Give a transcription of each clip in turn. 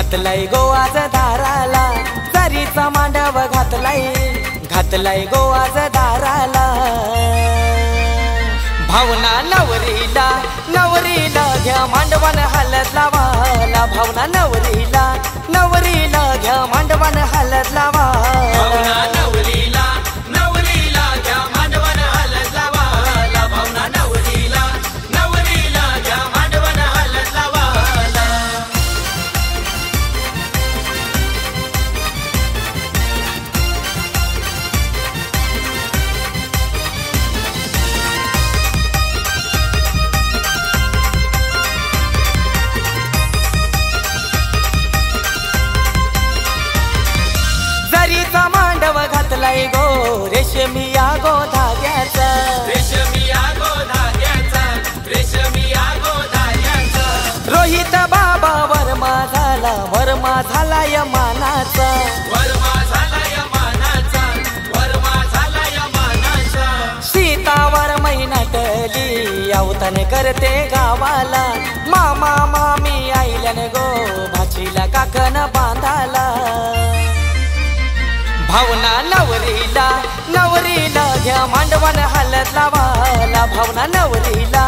घातलाय गोवाज दाराला, जरीचा मांडव घातलाय गोवाज दाराला। भावना नवरीला घ्या मांडवान हलत लावाला, भावना नवरीला घ्या मांडवान हलत लावाला। जरीचा मांडव घातलाय गो रेशमिया गो धाग्याचा, रोहित बाबा वर्मा झाला यमानाचा, सीतावर महिनाटली अवतन करते गावाला, मामा मामी आईलन गो भाचीला काकन बांधाला। भावना नवरीला घ्या मांडवान हलत लावाला, भावना नवरीला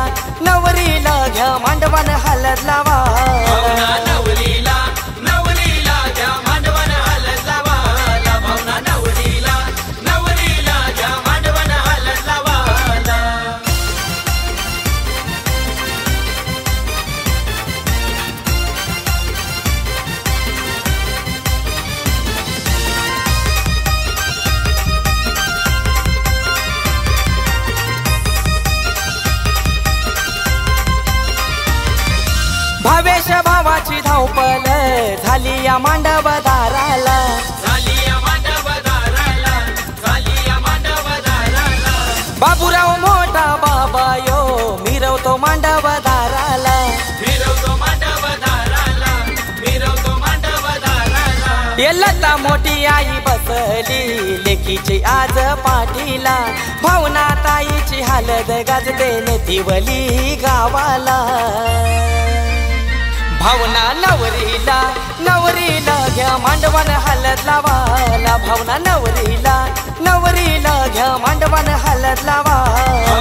घ्या मांडवान हलत लावाला। भावेश भावाची धावपळ झाली या मांडव दाराला, बाबूराव मोठा बाबा यो मिरवतो मांडव दाराला। लता मोठी आई बसली लेकीची आज पाठीला, भावना ताईची हालत गाजते नेतिवली गावाला। भावना नवरीला घ्या मांडवान हलत लावाला, भावना नवरीला घ्या मांडवान हलत लावाला।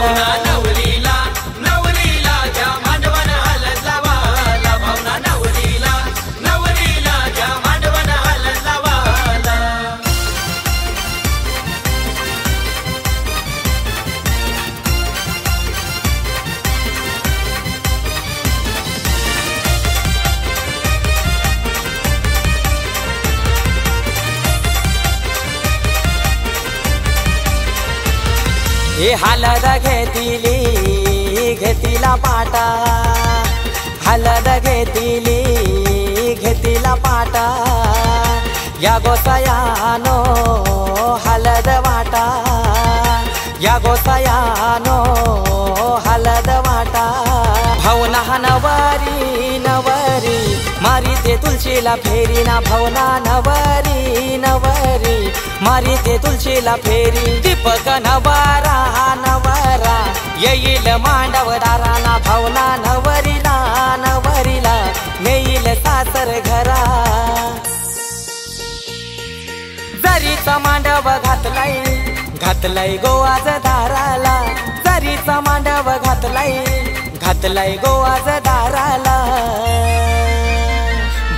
हे हलद घेतिला पाटा, हलद घेतिला पाटा, या गोसायानो हलद वाटा, या गोसायानो हलद वाटा। भावना नवरी मारी ते तुलसीला फेरी ना, भावना नवरी मारी ते तुलसीला फेरी। दीपक नवरा येईल मांडव दाराना, भावना नवरीला नेईल सासर घरा। जरीचा मांडव घातलाय गोवाज दाराला, जरीचा मांडव घातलाय गोवाज दाराला।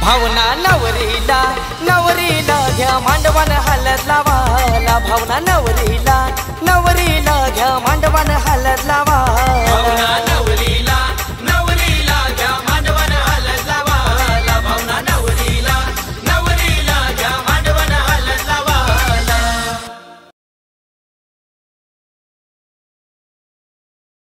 भावना नवरीला घ्या मांडवान हलत लावाला, भावना नवरीला घ्या मांडवान हलत लावाला।